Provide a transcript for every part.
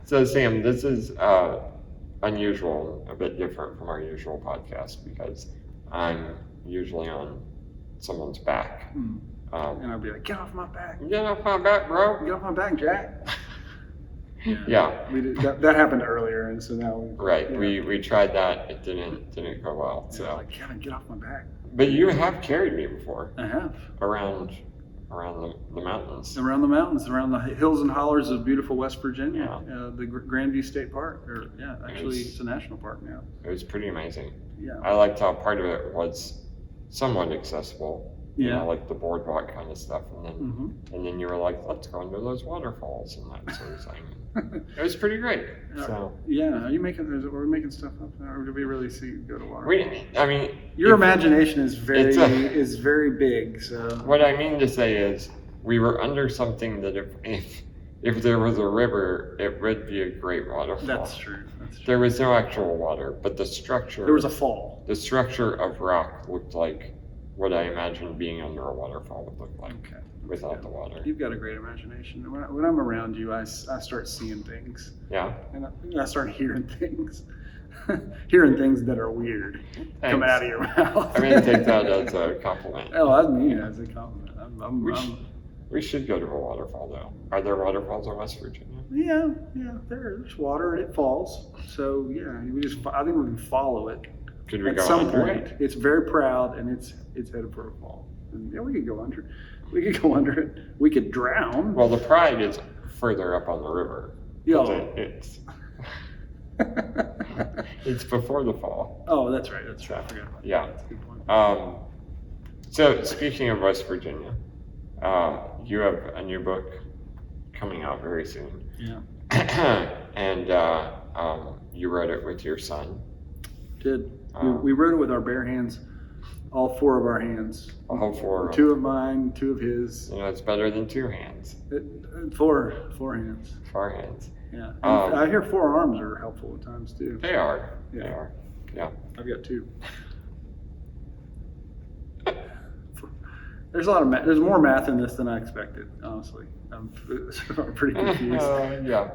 So Sam, this is unusual, a bit different from our usual podcast because I'm usually on someone's back. And I'll be like, get off my back. Get off my back, bro. Get off my back, Jack. Yeah. That happened earlier, and so now we tried that. It didn't go well. Yeah, so like, Kevin, get off my back. But you have carried me before. I have. Around the mountains. Around the mountains, around the hills and hollers of beautiful West Virginia, Yeah. The Grandview State Park, it's a national park now. It was pretty amazing. Yeah. I liked how part of it was somewhat accessible. You Yeah. know, like the boardwalk kind of stuff, and then you were like, let's go into those waterfalls and that sort of thing. It was pretty great. So yeah, are we making stuff up now, or do we really go to waterfalls? Your imagination is very big. So what I mean to say is, we were under something that if there was a river, it would be a great waterfall. That's true. There was no actual water, but the structure. There was a fall. The structure of rock looked like what I imagined being under a waterfall would look like without the water. You've got a great imagination. When I'm around you, I start seeing things. Yeah. And I start hearing things. Hearing things that are weird come out of your mouth. I'm going to take that as a compliment. Oh, I mean it as a compliment. We should go to a waterfall, though. Are there waterfalls in West Virginia? Yeah. There's water and it falls. So yeah, I think we can follow it. Could we at go some under point? it? It's very proud and it's headed for a fall. And yeah, we could go under it. We could drown. Well, the Pride is further up on the river. Yeah. It's before the fall. Oh, that's right. I forgot about that. Yeah. That's a good point. So speaking of West Virginia, you have a new book coming out very soon. Yeah. And you wrote it with your son. Did. We wrote it with our bare hands, all four of our hands. All four. Two of mine, two of his. You know, it's better than two hands. Four hands. 4 hands. Yeah. I hear 4 arms are helpful at times too. They are. Yeah. They are. Yeah. I've got 2. There's a lot of math. There's more math in this than I expected, honestly. I'm pretty confused. Yeah.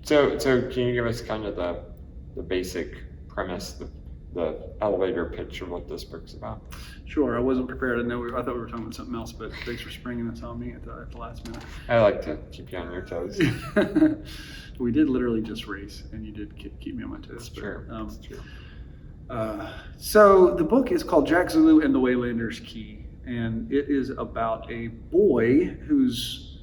So can you give us kind of the basic premise, the elevator pitch of what this book's about? Sure. I wasn't prepared. I thought we were talking about something else, but thanks for springing this on me at the last minute. I like to keep you on your toes. We did literally just race, and you did keep me on my toes. That's true. That's true. So the book is called Jack Zulu and the Waylander's Key, and it is about a boy who's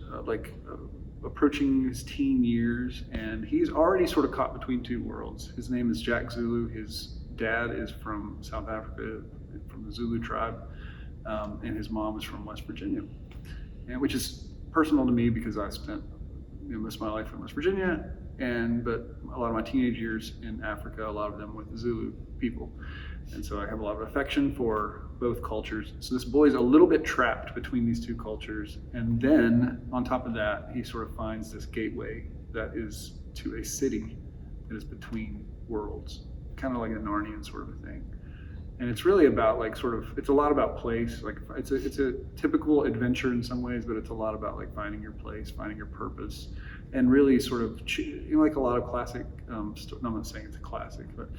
approaching his teen years, and he's already sort of caught between two worlds. His name is Jack Zulu. His dad is from South Africa, from the Zulu tribe, and his mom is from West Virginia, and which is personal to me because I spent most of my life in West Virginia, but a lot of my teenage years in Africa, a lot of them with the Zulu people. And so I have a lot of affection for both cultures. So this boy's a little bit trapped between these two cultures. And then on top of that, he sort of finds this gateway that is to a city that is between worlds, kind of like a Narnian sort of a thing. And it's really about it's a lot about place. Like it's a typical adventure in some ways, but it's a lot about like finding your place, finding your purpose, and really sort of like a lot of classic. I'm not saying it's a classic, but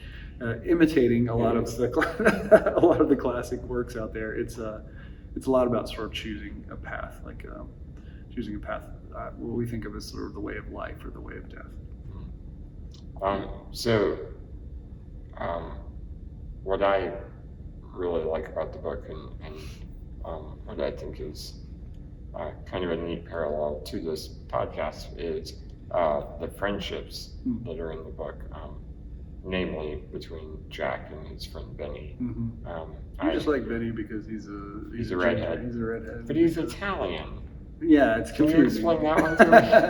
imitating a lot of the classic works out there. It's a lot about sort of choosing a path, what we think of as sort of the way of life or the way of death. What I really like about the book and what I think is kind of a neat parallel to this podcast is the friendships that are in the book, namely between Jack and his friend Benny. Mm-hmm. I just like Benny because he's a redhead. He's a redhead. But he's Italian. Yeah, it's confusing. Can you explain that one to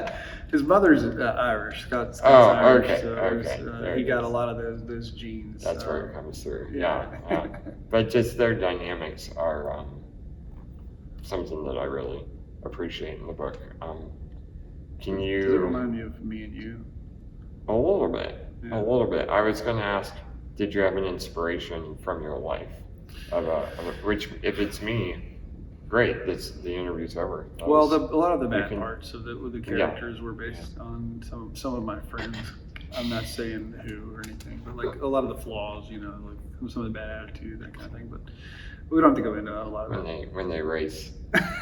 me? His mother's Irish. Scott's Irish. Okay. Okay. He got a lot of those genes. That's where it comes through. Yeah. But just their dynamics are something that I really appreciate in the book. Can you? Does it remind me of me and you? A little bit. Yeah. A little bit. I was going to ask, did you have an inspiration from your life which if it's me, great. The interview's over. Well, a lot of the bad can- parts of the characters were based on some of my friends. I'm not saying who or anything, but like a lot of the flaws, you know, like some of the bad attitude, that kind of thing. But we don't have to go into a lot of it. when they race.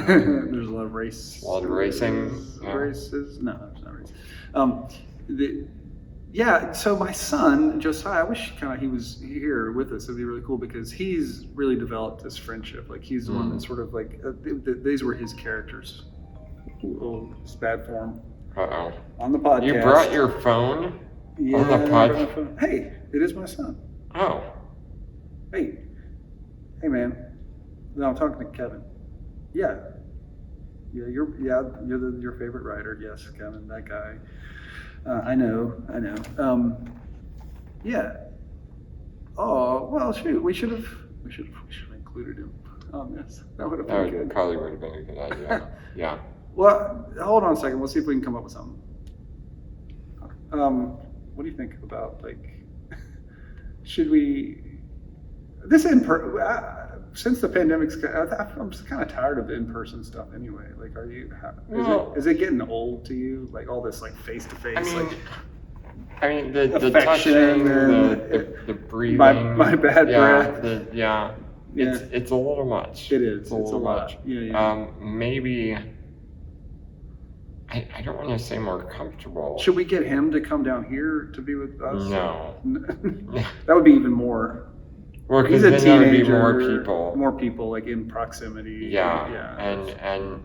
There's a lot of race. A lot of racing. Yeah. Races? No, there's not race. Yeah. So my son Josiah, I wish kind of he was here with us. It'd be really cool because he's really developed this friendship. Like he's the one that sort of like these were his characters. Oh, it's bad form. Uh-oh. On the podcast. You brought your phone Yeah, on the I brought my podcast? phone. Hey, it is my son. Oh. Hey, man. No, I'm talking to Kevin. Yeah, you're your favorite writer. Yes, Kevin, that guy. I know. Yeah. Oh well, shoot. We should have included him on this. That would have been good. Probably would have been a good idea. Yeah. Well, hold on a second. We'll see if we can come up with something. What do you think about like? Should we? This since the pandemic's, I'm just kind of tired of in-person stuff anyway. Like, are you? Is it getting old to you? Like all this like face-to-face. I mean the affection touching, and the breathing. My bad breath. It's a little much. It is. It's a little much. Yeah. Maybe. I don't want to say more comfortable. Should we get him to come down here to be with us? No. That would be even more. Well, He's because a then there would be teenager. More people like in proximity. Yeah. And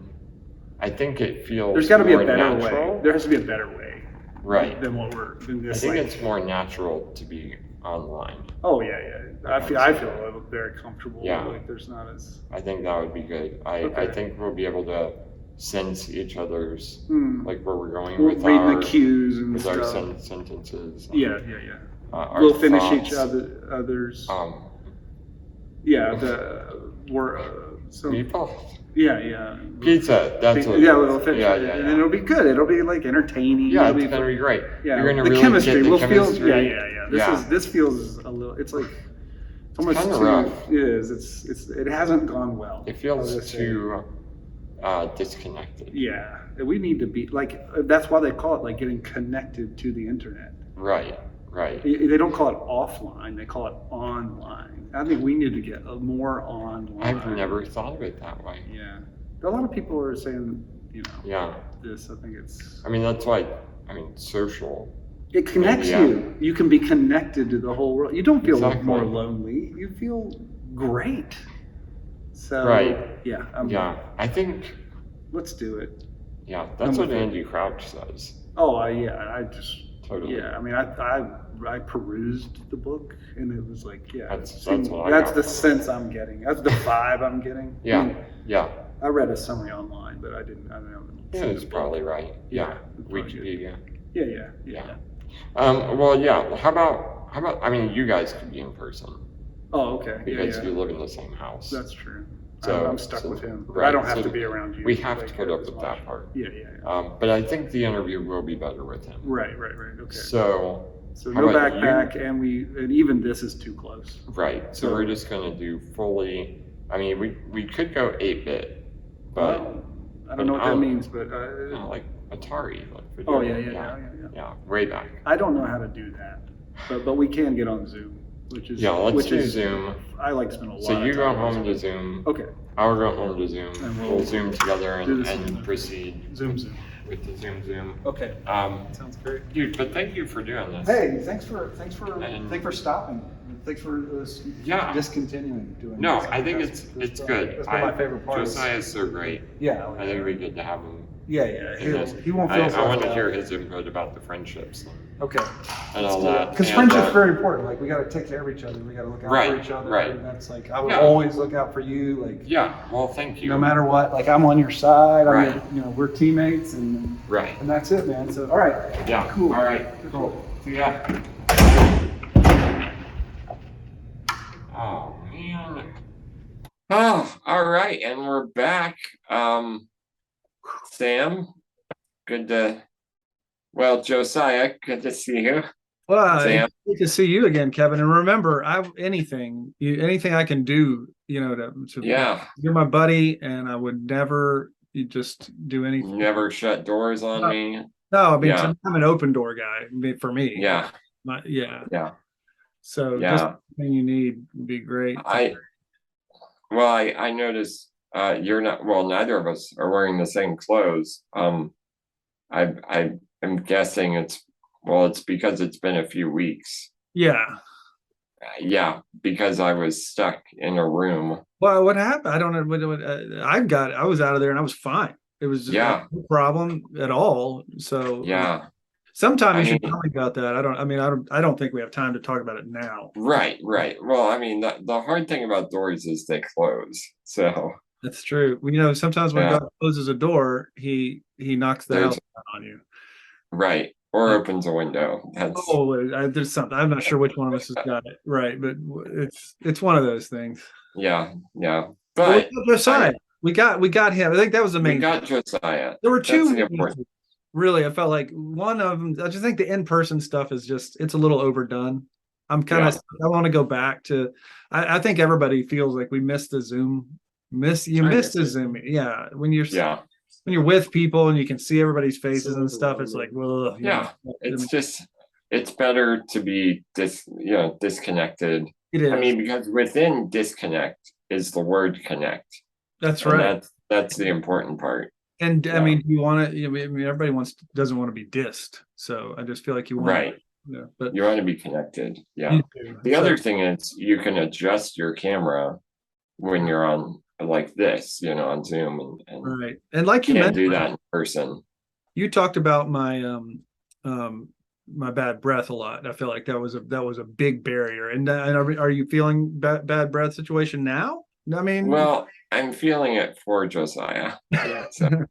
I think it feels. There's got to be a more better natural. way. There has to be a better way. Right. Than what we're in this. I think it's more natural to be online. Oh yeah. I feel very comfortable. Yeah. Like there's not as. I think that would be good. I think we'll be able to sense each other's like where we're going with reading the cues and with stuff. our sentences. Yeah. We'll finish each other's. Meatballs? Yeah. Pizza. That's what. Yeah, we'll finish it. Yeah. And it'll be good. It'll be like entertaining. Yeah, it's gonna be great. Yeah, You're gonna the really chemistry. get the We'll chemistry. feel. This feels a little. It's like it's almost kinda too rough. It is. It hasn't gone well. It feels too disconnected. Yeah, we need to be like. That's why they call it like getting connected to the internet. Right. They don't call it offline. They call it online. I think we need to get more online. I've never thought of it that way. Yeah, a lot of people are saying, Yeah. this. I think it's. I mean, that's why. social. It connects you. You can be connected to the whole world. You don't feel Exactly. more lonely. You feel great. So Right. yeah. I think. Let's do it. Yeah, that's what Andy Crouch says. Oh, I just. Totally. Yeah, I mean, I perused the book, and it was like, That's the sense I'm getting. That's the vibe I'm getting. Yeah. I read a summary online, but I don't know. Yeah, it's probably right. Yeah. probably Wikipedia. Yeah. Well, yeah. How about? I mean, you guys could be in person Oh, okay. because Yeah. you live in the same house. That's true. So- I'm stuck with him. right, I don't have so to be around you. We have like, to put up as with much. that part. Yeah. But I think the interview will be better with him. Right. Okay. So how no about backpack, and even this is too close. Right. So we're just gonna do fully. I mean, we could go 8-bit, but I don't know what that means, but like Atari. Like oh video. Yeah, way back. I don't know how to do that, but we can get on Zoom, which is let's do Zoom. I like to spend a lot. So you of go time home on to Zoom. Zoom. Okay. I'll go home to Zoom. And We'll Zoom together do this and together. proceed Zoom. with the Zoom. Okay. Sounds great. Dude, but thank you for doing this. Hey, thanks for stopping. Thanks for discontinuing doing. No, this. I think That's it's good. That's one of my favorite parts. Josiah is so great. Yeah. I think it'd be good to have him. Yeah. in this. He won't feel. I want to left hear out. his input about the friendships Okay. and all that. Because And, friendship's very important. Like we got to take care of each other. We got to look out Right, for each other. right. And that's like I would Yeah. always look out for you. Like Yeah, well, thank you. no matter what. Like I'm on your side. Right. We're teammates, and Right. that's it, man. So all right. Yeah. Cool. All right. Cool. See ya. Oh man. Oh, all right, and we're back. Sam, Josiah, good to see you. Well, Sam? it's good to see you again, Kevin. And remember, anything I can do, Yeah. you're my buddy, and I would never you just do anything. Never shut doors on me. No, I mean, Yeah. I'm an open door guy. For me, Yeah. yeah. Yeah. So just Yeah. anything you need would be great. I noticed you're not, well, neither of us are wearing the same clothes. I am guessing it's because it's been a few weeks. Yeah. Yeah, because I was stuck in a room. Well, what happened? I don't know. I was out of there and I was fine. It was just Yeah. no problem at all. So Yeah. sometime I you should mean, tell me about that. I don't think we have time to talk about it now. right, right. Well, I mean, the hard thing about doors is they close. So, That's true. Sometimes when yeah, God closes a door, he knocks the house there's down on you. right. Or Uh, opens a window. That's, there's something. I'm not sure which one of us has got it right, but it's one of those things. yeah, yeah. But we But got Josiah. We got him. I think that was the we main thing. got Josiah. There were That's two the important. meetings. Really, I felt like one of them. I just think the in-person stuff is it's a little overdone. Yeah, I want to go back to. I think everybody feels like we missed the Zoom. You I missed miss the it. Zoom. Yeah, yeah, when you're with people and you can see everybody's faces So and stuff, it's like, well, yeah. It's better to be disconnected. it I is. mean, because within disconnect is the word connect, That's and right. that's the important part. And I Yeah. mean, do you want to? I mean, everybody doesn't want to be dissed. So I just feel like you want Right. to. Yeah, but You want to be connected. Yeah. you do. The So, other thing is you can adjust your camera when you're on like this, on Zoom, and right. And like you can't mentioned, do that in person. you talked about um my bad breath a lot. I feel like that was a big barrier. And are you feeling bad breath situation now? I mean, Well, I'm feeling it for Josiah. Yeah. So that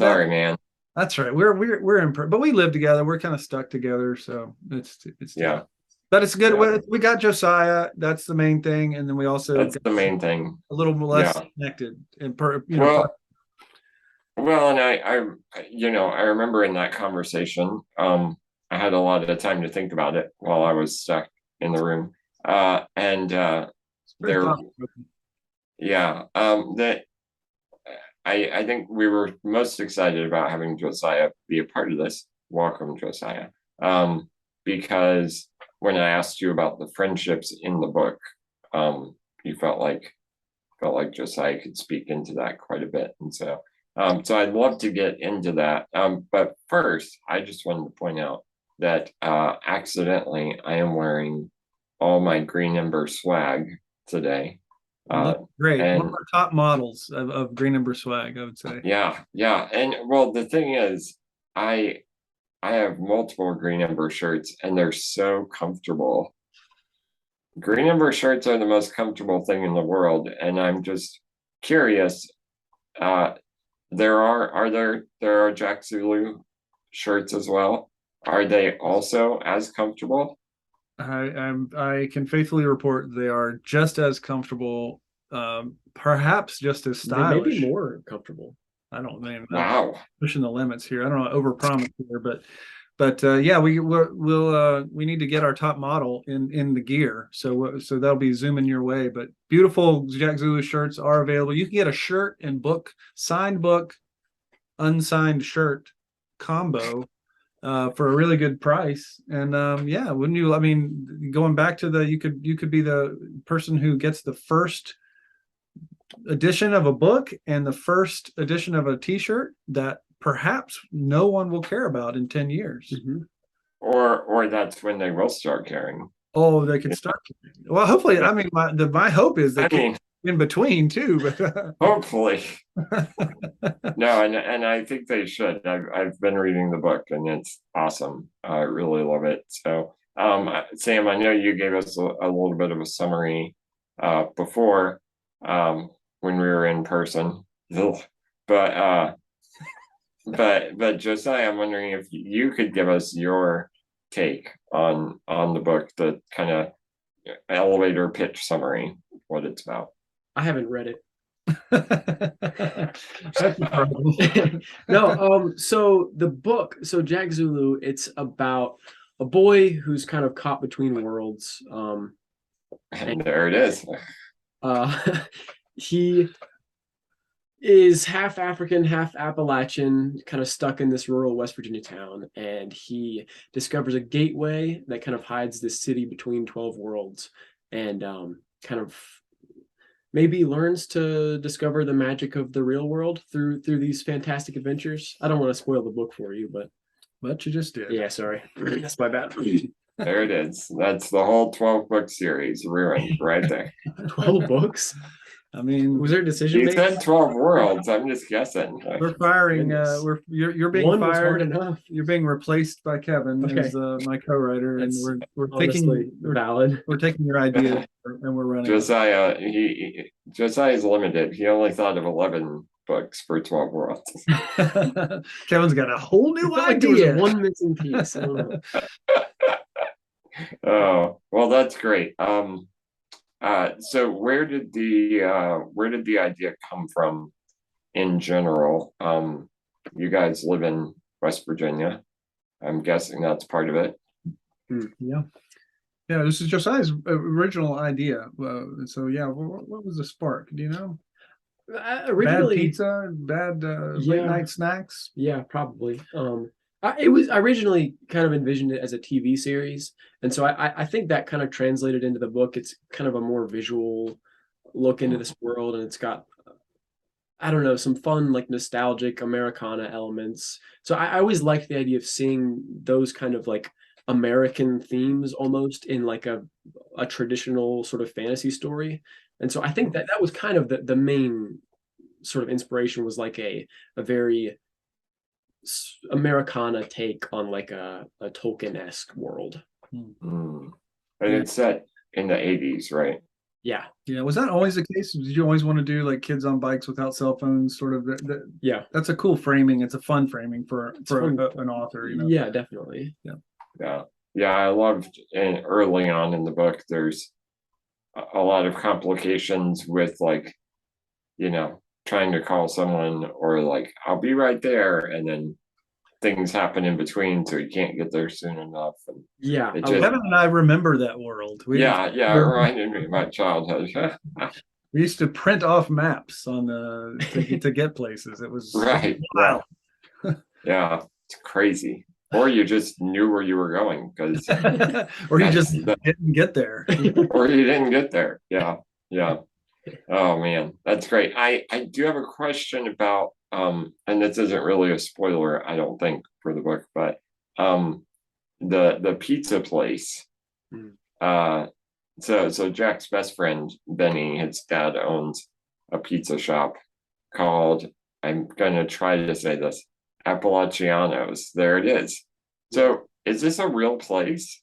sorry, man. that's right. We're in, but we live together. We're kind of stuck together, so it's Yeah. tough. But it's good. Yeah. We got Josiah. That's the main thing, and then we also That's got the main thing. a little less Yeah. connected and Well, and I remember in that conversation, I had a lot of time to think about it while I was stuck in the room. And very there, thought-provoking. yeah, that I think we were most excited about having Josiah be a part of this. Welcome, Josiah. Because when I asked you about the friendships in the book, you felt like Josiah could speak into that quite a bit, and so I'd love to get into that. But first, I just wanted to point out that accidentally I am wearing all my Green Ember swag today. Great. One And of our top models of Green Ember swag, I would say. yeah, yeah. And well, the thing is, I have multiple Green Ember shirts and they're so comfortable. Green Ember shirts are the most comfortable thing in the world, and I'm just curious. There are Jack Zulu shirts as well. Are they also as comfortable? I can faithfully report they are just as comfortable, perhaps just as They may be stylish. more comfortable. I don't mean Wow. pushing the limits here. I don't know, overpromise here, but yeah, we need to get our top model in the gear. So that'll be zooming your way. But beautiful Jack Zulu shirts are available. You can get a shirt and book, signed book, unsigned shirt combo for a really good price. And yeah, wouldn't you? I mean, going back to you could be the person who gets the first edition of a book and the first edition of a T-shirt that perhaps no one will care about in 10 years. Mm-hmm. Or that's when they will start caring. Oh, they could start. Well, hopefully, I mean, my hope is they can in between too. But hopefully, no, and I think they should. I've been reading the book and it's awesome. I really love it. So, Sam, I know you gave us a little bit of a summary before when we were in person, but Josiah, I'm wondering if you could give us your take on the book, the kind of elevator pitch summary, what it's about. I haven't read it. That's a problem. No, so the book, so Jack Zulu, it's about a boy who's kind of caught between worlds. And there it is. Uh, he is half African, half Appalachian, kind of stuck in this rural West Virginia town, and he discovers a gateway that kind of hides this city between 12 worlds, and kind of maybe learns to discover the magic of the real world through these fantastic adventures. I don't want to spoil the book for you, But you just did. yeah, sorry, that's my bad. There it is. That's the whole 12-book series ruined right there. 12 books? I mean, Was there a decision He made? said 12 worlds. I'm just guessing. we're firing. Goodness. You're being One was hard fired. enough. You're being replaced by Kevin Okay. as my co-writer, and That's we're Honestly, taking valid. we're taking your idea and we're running. Josiah, Josiah's limited. He only thought of 11 books for 12 worlds. Kevin's got a whole new I felt like there was idea. one missing piece. I don't know. Oh, well, that's great. So where did the idea come from in general? You guys live in West Virginia. I'm guessing that's part of it. Yeah. Yeah, this is Josiah's original idea. So yeah, what was the spark? Do you know? Originally, Bad pizza, bad late night snacks. yeah, probably. I originally kind of envisioned it as a TV series, and so I think that kind of translated into the book. It's kind of a more visual look into this world, and it's got, I don't know, some fun, like, nostalgic Americana elements. So I always liked the idea of seeing those kind of like American themes almost in like a traditional sort of fantasy story. And so I think that was kind of the main sort of inspiration, was like a very Americana take on like a Tolkien-esque world. And it's set in the 80s, right? Yeah. Yeah, was that always the case? Did you always want to do like kids on bikes without cell phones? Sort of. Yeah. That's a cool framing. It's a fun framing for fun. an author. You know. Yeah, definitely. Yeah, I loved, and early on in the book, there's a lot of complications with, like, trying to call someone, or like, I'll be right there, and then things happen in between, so you can't get there soon enough. And Yeah. Kevin and I remember that world. It reminded me of my childhood. We used to print off maps on to get places. It was Right. wild. Yeah, it's crazy. Or you just knew where you were going, because or you just didn't get there. or you didn't get there. Yeah. Oh man, that's great. I do have a question about and this isn't really a spoiler, I don't think, for the book, but the pizza place. So Jack's best friend Benny, his dad, owns a pizza shop called, I'm gonna try to say this, Appalachianos. There it is. So is this a real place?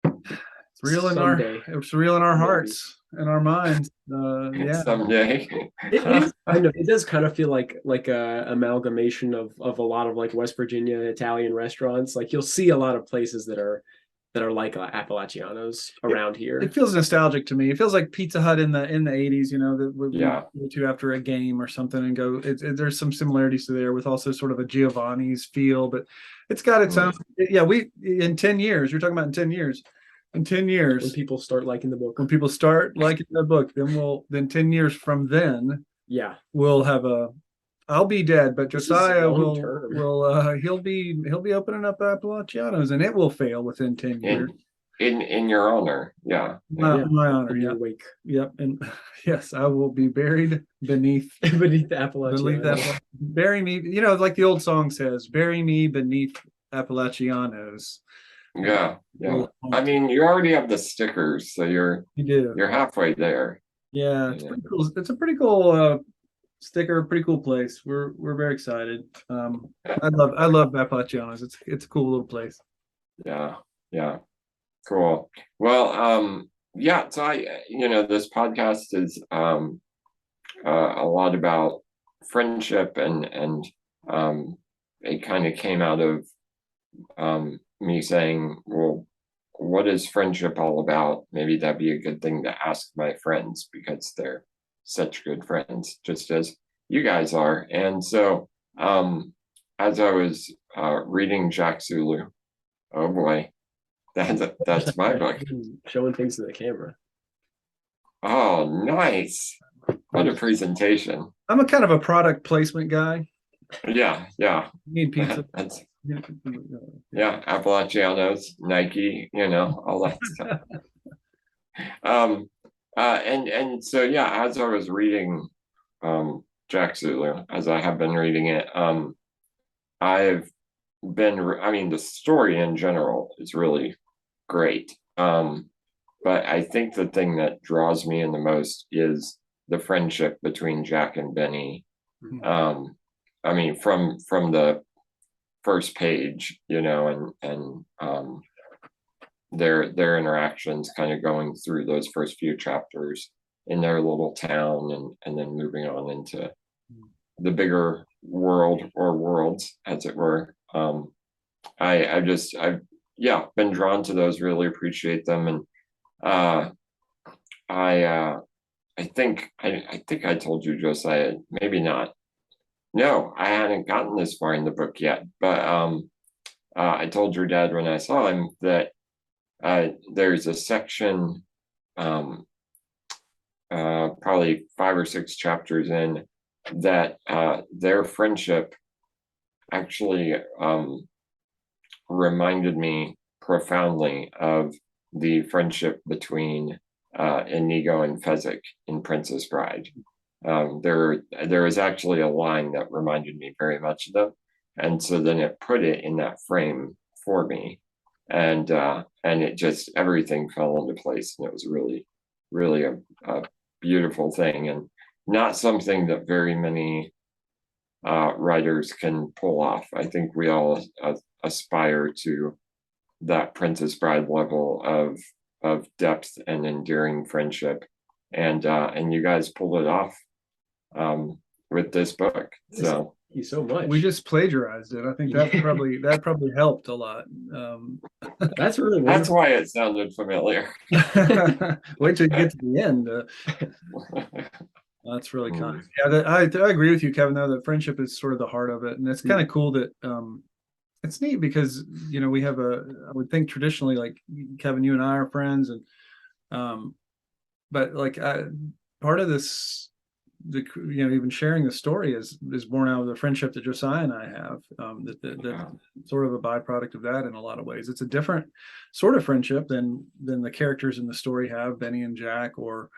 It's real Someday. it's real in our hearts and our minds. Yeah. Someday. It does kind of feel like a amalgamation of a lot of like West Virginia Italian restaurants. Like, you'll see a lot of places that are like Appalachianos around here. It feels nostalgic to me. It feels like Pizza Hut in the 80s, that we Yeah. go to after a game or something and go. There's some similarities to there, with also sort of a Giovanni's feel, but it's got its own. Yeah, in 10 years, you're talking about in 10 years. In 10 years, When people start liking the book. when people start liking the book, then 10 years from then, Yeah. we'll have I'll be dead, but This is Josiah long-term. he'll be opening up Appalachianos, and it will fail within 10 years. In your honor. Yeah. My honor, In yeah. your wake. Yep, and yes, I will be buried beneath Beneath the Appalachianos. that. Bury me, like the old song says, "Bury me beneath Appalachianos." Yeah. I mean, you already have the stickers, so you're You do. halfway there. Yeah, it's pretty cool. It's a pretty cool sticker, pretty cool place. We're very excited. I love Appalachianos. It's a cool little place. Yeah. Cool. Well, yeah, so this podcast is a lot about friendship, and it kind of came out of me saying, well, what is friendship all about? Maybe that'd be a good thing to ask my friends, because they're such good friends, just as you guys are. And so as I was reading Jack Zulu, Oh boy, that's my book. Showing things to the camera. Oh, nice. What a presentation. I'm a kind of a product placement guy. Yeah, yeah. Need pizza. That's yeah, Appalachianos, Nike, all that stuff. And so yeah, as I was reading Jack Zulu, as I have been reading it, I've I mean, the story in general is really great. But I think the thing that draws me in the most is the friendship between Jack and Benny. I mean, from the first page, and their interactions kind of going through those first few chapters in their little town, and then moving on into the bigger world, or worlds, as it were. I've been drawn to those, really appreciate them, and I think I told you, Josiah, maybe not. No, I hadn't gotten this far in the book yet, but I told your dad when I saw him that there's a section, probably 5 or 6 chapters in, that their friendship actually reminded me profoundly of the friendship between Inigo and Fezzik in Princess Bride. There is actually a line that reminded me very much of them, and so then it put it in that frame for me, and it just, everything fell into place, and it was really, really a beautiful thing, and not something that very many writers can pull off. I think we all aspire to that Princess Bride level of depth and enduring friendship, and you guys pulled it off with this book. So thank you so much. We just plagiarized it. I think that probably helped a lot. That's really wonderful. That's why it sounded familiar. Wait till you get to the end. That's really kind. Yeah, I agree with you, Kevin, though, that friendship is sort of the heart of it. And it's kind of cool that it's neat because, we have I would think traditionally, like, Kevin, you and I are friends, and but like part of this, even sharing the story is born out of the friendship that Josiah and I have. That sort of a byproduct of that in a lot of ways. It's a different sort of friendship than the characters in the story have, Benny and Jack, or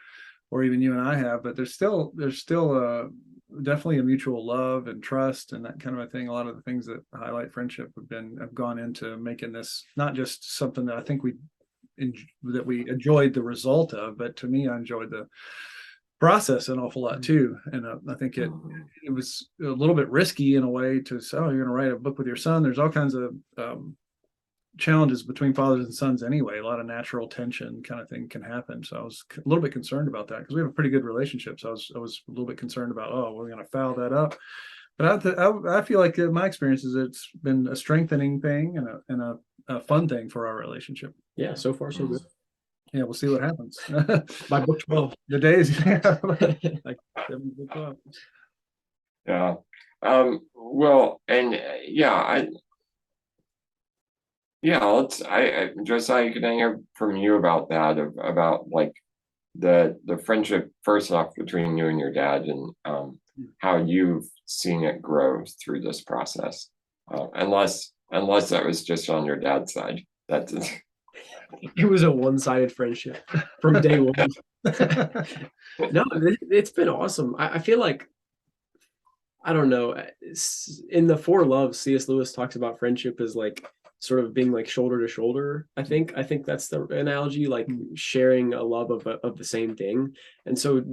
even you and I have. But there's still definitely a mutual love and trust and that kind of a thing. A lot of the things that highlight friendship have gone into making this not just something that I think we enjoyed the result of, but to me, I enjoyed the process an awful lot too. And I think it was a little bit risky in a way to say, oh, you're going to write a book with your son. There's all kinds of challenges between fathers and sons anyway. A lot of natural tension kind of thing can happen. So I was a little bit concerned about that because we have a pretty good relationship. So I was a little bit concerned about, oh, we're going to foul that up. But I feel like my experience is it's been a strengthening thing and a fun thing for our relationship. Yeah, so far so good. Yeah, we'll see what happens. By book 12. The days, like 7 book 12. Yeah. Well, and Josiah, can I hear from you about that, about like the friendship first off between you and your dad, and how you've seen it grow through this process, unless that was just on your dad's side. That's It was a one-sided friendship from day one. No, it's been awesome. I feel like, I don't know, in the Four Loves, C.S. Lewis talks about friendship as like sort of being like shoulder to shoulder. I think that's the analogy, like sharing a love of the same thing. And so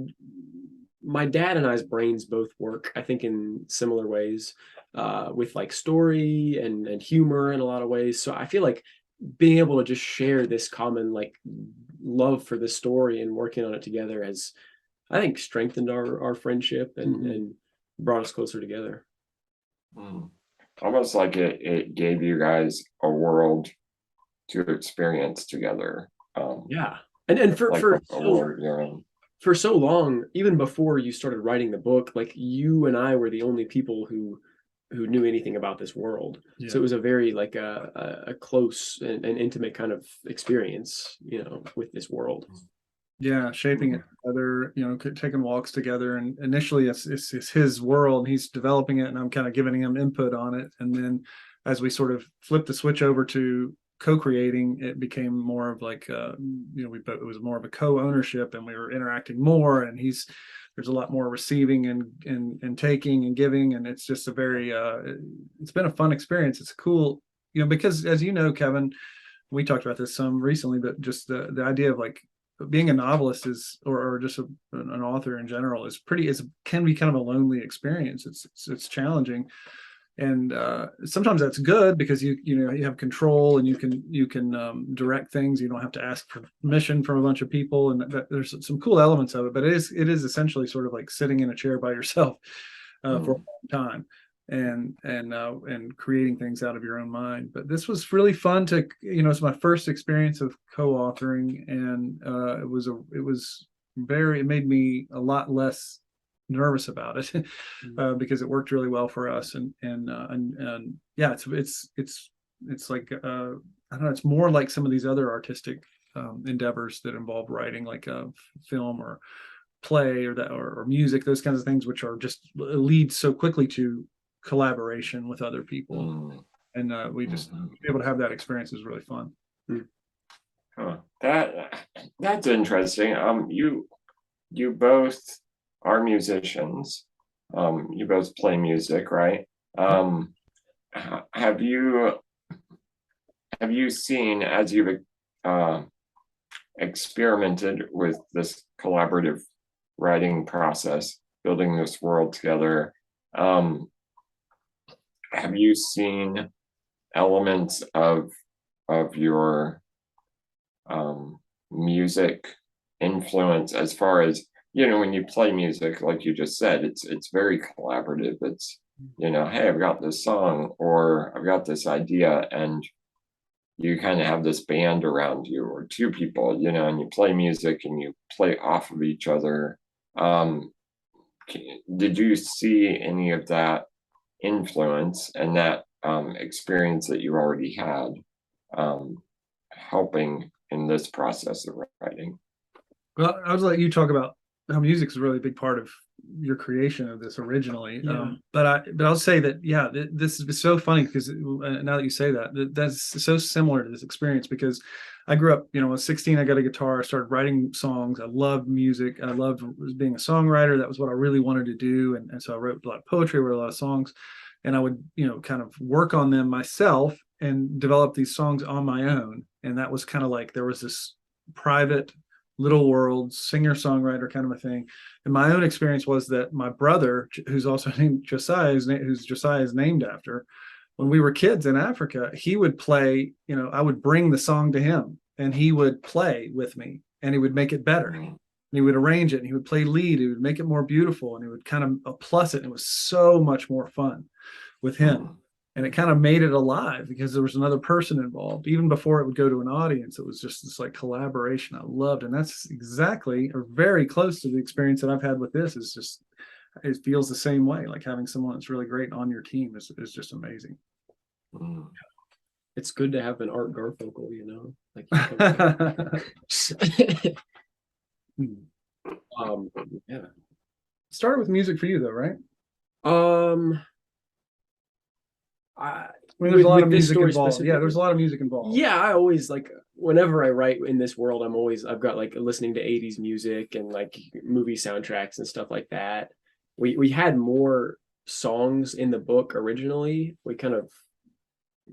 my dad and I's brains both work, I think, in similar ways, with like story and humor in a lot of ways. So I feel like being able to just share this common like love for the story and working on it together has, I think, strengthened our friendship and brought us closer together. Almost like it gave you guys a world to experience together. Yeah, and for so long, even before you started writing the book, like you and I were the only people who who knew anything about this world. Yeah. So it was a very like a close and intimate kind of experience, with this world. Yeah, shaping it together, taking walks together. And initially it's his world. He's developing it and I'm kind of giving him input on it. And then as we sort of flip the switch over to co-creating, it became more of like, it was more of a co-ownership and we were interacting more, and there's a lot more receiving and taking and giving. And it's just it's been a fun experience. It's cool, because as you know, Kevin, we talked about this some recently, but just the idea of like being a novelist or just an author in general can be kind of a lonely experience. It's challenging, and sometimes that's good because you have control and you can direct things. You don't have to ask permission from a bunch of people, and there's some cool elements of it. But it is essentially sort of like sitting in a chair by yourself for a long time. And creating things out of your own mind. But this was really fun it's my first experience of co-authoring, and it made me a lot less nervous about it because it worked really well for us. And yeah, it's like I don't know, it's more like some of these other artistic endeavors that involve writing, like a film or play or music, those kinds of things, which are just lead so quickly to collaboration with other people. And we just be able to have that experience is really fun. That's interesting. You both are musicians. You both play music, right? Have you seen, as you've experimented with this collaborative writing process, building this world together, have you seen elements of your music influence, as far as, when you play music, like you just said, it's very collaborative. It's, hey, I've got this song or I've got this idea, and you kind of have this band around you or two people, and you play music and you play off of each other. Did you see any of that influence and that experience that you already had helping in this process of writing? Well, I was let you talk about how music is a really big part of your creation of this originally. Yeah. But I'll say that, yeah, this is so funny because now that you say that's so similar to this experience, because I grew up, I was 16, I got a guitar, I started writing songs. I loved music. I loved being a songwriter. That was what I really wanted to do. And so I wrote a lot of poetry, wrote a lot of songs, and I would, kind of work on them myself and develop these songs on my own. And that was kind of like, there was this private little world singer-songwriter kind of a thing. And my own experience was that my brother, who's also named Josiah, who's Josiah is named after, when we were kids in Africa, he would play, I would bring the song to him and he would play with me and he would make it better. And he would arrange it and he would play lead. He would make it more beautiful and he would kind of plus it. And it was so much more fun with him. And it kind of made it alive because there was another person involved. Even before it would go to an audience, it was just this like collaboration I loved. And that's exactly, or very close to the experience that I've had with this. Is just, it feels the same way. Like having someone that's really great on your team is just amazing. It's good to have an Art Garfunkel, like yeah. Started with music for you though, right? There's a lot of music involved. Yeah, there's a lot of music involved. Yeah, I always like, whenever I write in this world, I've got like listening to 80s music and like movie soundtracks and stuff like that. We had more songs in the book originally. We kind of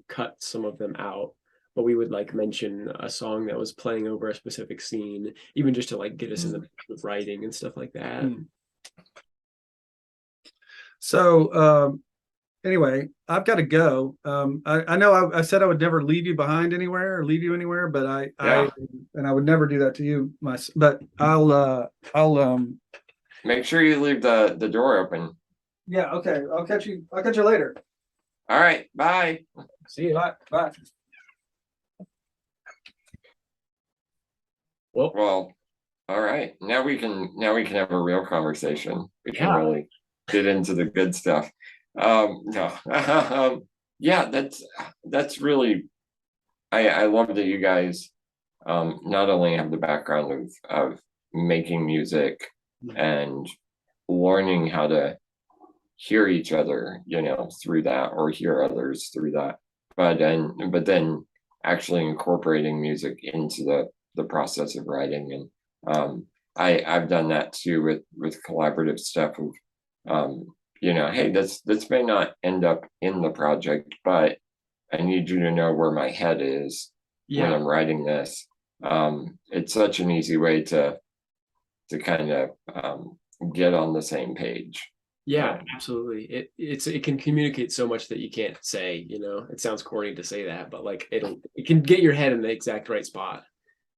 cut some of them out, but we would like mention a song that was playing over a specific scene, even just to like get us in the writing and stuff like that. So anyway, I've got to go. I know I said I would never leave you behind anywhere or leave you anywhere, but I would never do that to you. But I'll make sure you leave the door open. Yeah. Okay. I'll catch you later. All right. Bye. See you. Bye. Well, all right. Now we can have a real conversation. We can really get into the good stuff. No. Yeah, that's really, I love that you guys not only have the background of making music and learning how to hear each other, through that, or hear others through that, but then actually incorporating music into the process of writing. And I've done that too with collaborative stuff of, hey, this may not end up in the project, but I need you to know where my head is when Yeah. I'm writing this. It's such an easy way to kind of get on the same page. Yeah, absolutely. It can communicate so much that you can't say, it sounds corny to say that, but like it can get your head in the exact right spot.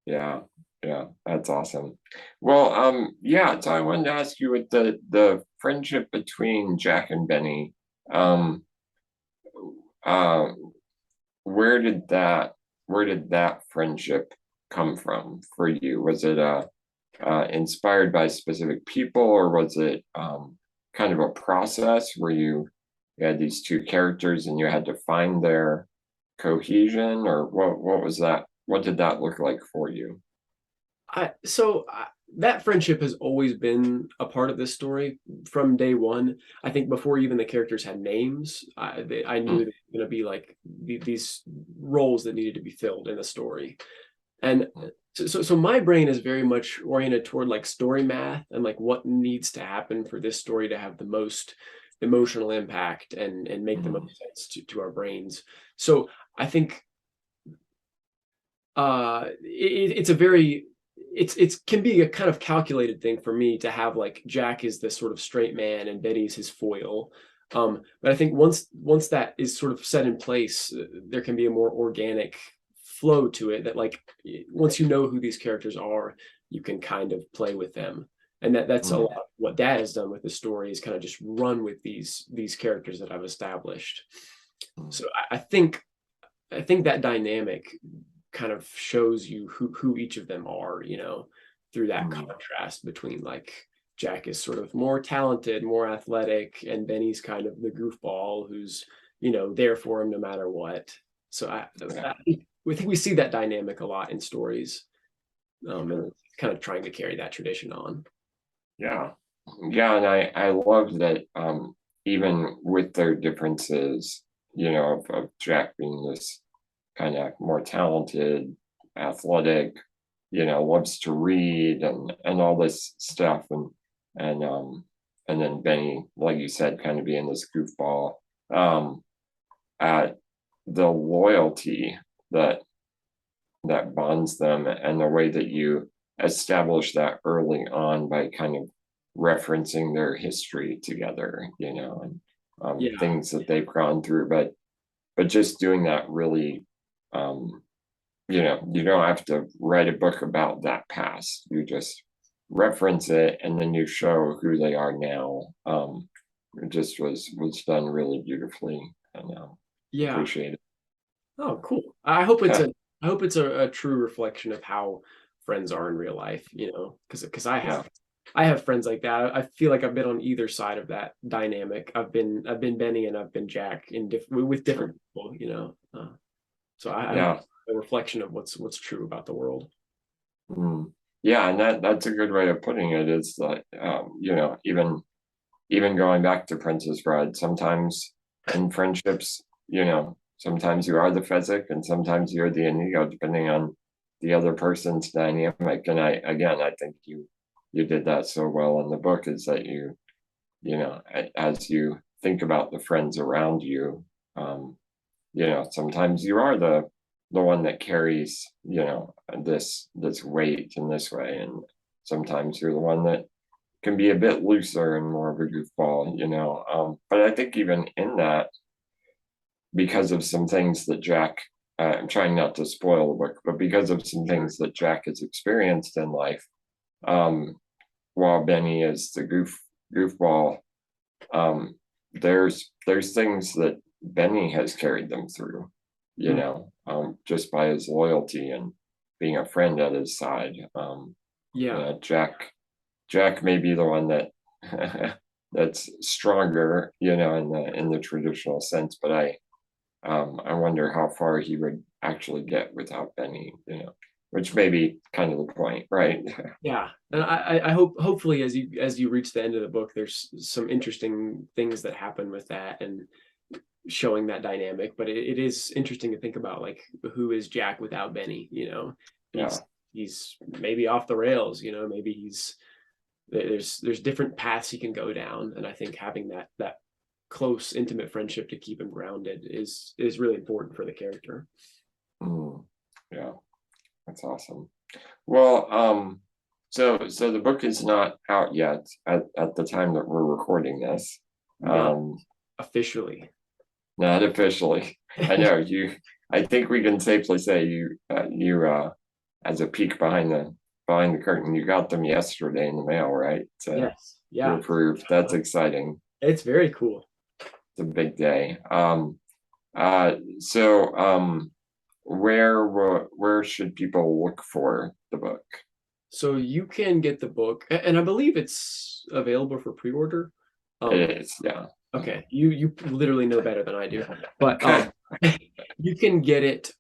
Yeah, yeah, that's awesome. Well, yeah, so I wanted to ask you, with the friendship between Jack and Benny, um, uh, where did that friendship come from for you? Was it inspired by specific people, or was it kind of a process where you had these two characters and you had to find their cohesion, or what was that? What did that look like for you? That friendship has always been a part of this story from day one. I think before even the characters had names, I knew Mm, they were going to be like these roles that needed to be filled in the story. And so my brain is very much oriented toward like story math and like what needs to happen for this story to have the most emotional impact and make the mm, most sense to our brains. So I think it's a very it's can be a kind of calculated thing for me to have like Jack is this sort of straight man and Betty's his foil. But I think once that is sort of set in place, there can be a more organic flow to it that like once you know who these characters are, you can kind of play with them. And that's a mm, lot of what Dad has done with the story, is kind of just run with these characters that I've established. mm, So I think that dynamic kind of shows you who each of them are, through that mm. contrast between like Jack is sort of more talented, more athletic, and Benny's kind of the goofball who's, there for him no matter what. So I think we see that dynamic a lot in stories, and kind of trying to carry that tradition on. Yeah. Yeah, and I love that, even with their differences, of Jack being this kind of more talented, athletic, loves to read and all this stuff, and and then Benny, like you said, kind of being this goofball. Um, at the loyalty that that bonds them, and the way that you establish that early on by kind of referencing their history together, and Yeah, things that they've gone through, but just doing that really, um, you don't have to write a book about that past. You just reference it, and then you show who they are now. It just was done really beautifully, and yeah. appreciate it. Oh, cool. I hope it's Yeah, a true reflection of how friends are in real life, because I yeah, have friends like that. I feel like I've been on either side of that dynamic. I've been Benny and I've been Jack with sure. different people, So I hope Yeah. it's a reflection of what's true about the world. Mm. Yeah, and that's a good way of putting it. Is that, even going back to Princess Bride, sometimes in friendships, sometimes you are the Fezzik and sometimes you're the Inigo, depending on the other person's dynamic. And I think you did that so well in the book, is that as you think about the friends around you, um, sometimes you are the one that carries, this weight in this way, and sometimes you're the one that can be a bit looser and more of a goofball, but I think even in that, because of some things that Jack, I'm trying not to spoil the book, but because of some things that Jack has experienced in life, um, while Benny is the goofball, um, there's things that Benny has carried them through, Mm. just by his loyalty and being a friend at his side. Yeah. Jack may be the one that that's stronger, in the traditional sense. But I wonder how far he would actually get without Benny, which may be kind of the point, right? Yeah, and I hope hopefully as you reach the end of the book, there's some interesting things that happen with that and showing that dynamic. But it is interesting to think about, like, who is Jack without Benny? Yeah. He's maybe off the rails. Maybe there's different paths he can go down, and I think having that close, intimate friendship to keep him grounded is really important for the character. Yeah, that's awesome. Well, so the book is not out yet at the time that we're recording this. Officially. Not officially. I know you. I think we can safely say you as a peek behind the curtain, you got them yesterday in the mail, right? So yes. Yeah. you're approved. That's exciting. It's very cool. It's a big day. Where should people look for the book? So you can get the book, and I believe it's available for pre-order. It is, yeah. Okay, you literally know better than I do, but you can get it.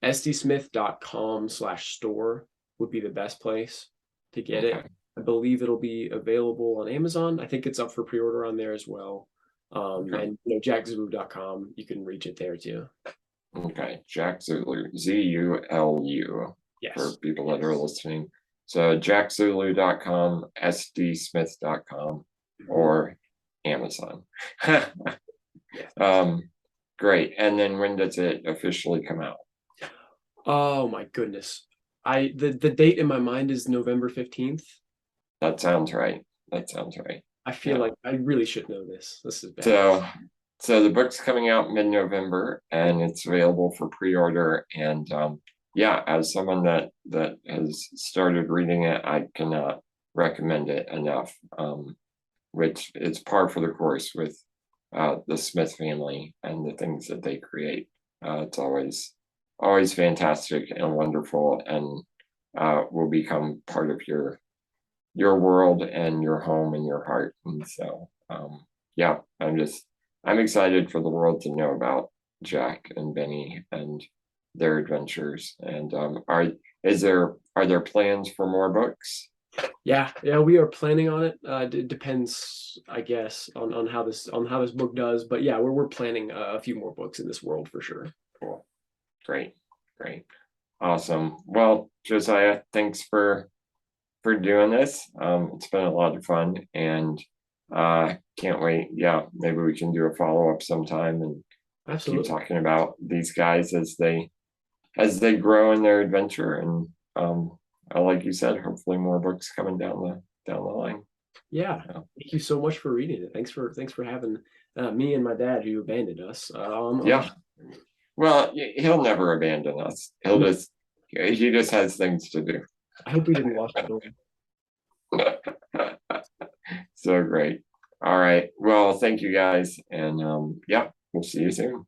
sdsmith.com/store would be the best place to get it. I believe it'll be available on Amazon. I think it's up for pre-order on there as well. And jackzulu.com, you can reach it there too. Okay, Jack Zulu, ZULU. Yes. For people that are listening. So jackzulu.com, sdsmith.com, or Amazon. Great. And then when does it officially come out? Oh my goodness. The date in my mind is November 15th. That sounds right. I feel like I really should know this. This is bad. So the book's coming out mid-November, and it's available for pre-order. And as someone that has started reading it, I cannot recommend it enough. Which it's par for the course with the Smith family and the things that they create. It's always fantastic and wonderful, and will become part of your world and your home and your heart. And so I'm excited for the world to know about Jack and Benny and their adventures. And are there plans for more books? Yeah, we are planning on it. It depends, I guess, on how this book does. But yeah, we're planning a few more books in this world for sure. Cool. Great. Awesome. Well, Josiah, thanks for doing this. It's been a lot of fun, and can't wait. Yeah, maybe we can do a follow-up sometime and Absolutely. keep talking about these guys as they grow in their adventure. And like you said, hopefully more books coming down the line. Yeah. Thank you so much for reading it. Thanks for having me and my dad, who abandoned us. Well, he'll never abandon us. He just has things to do. I hope we didn't watch the film. So great. All right. Well, thank you guys, and we'll see you soon.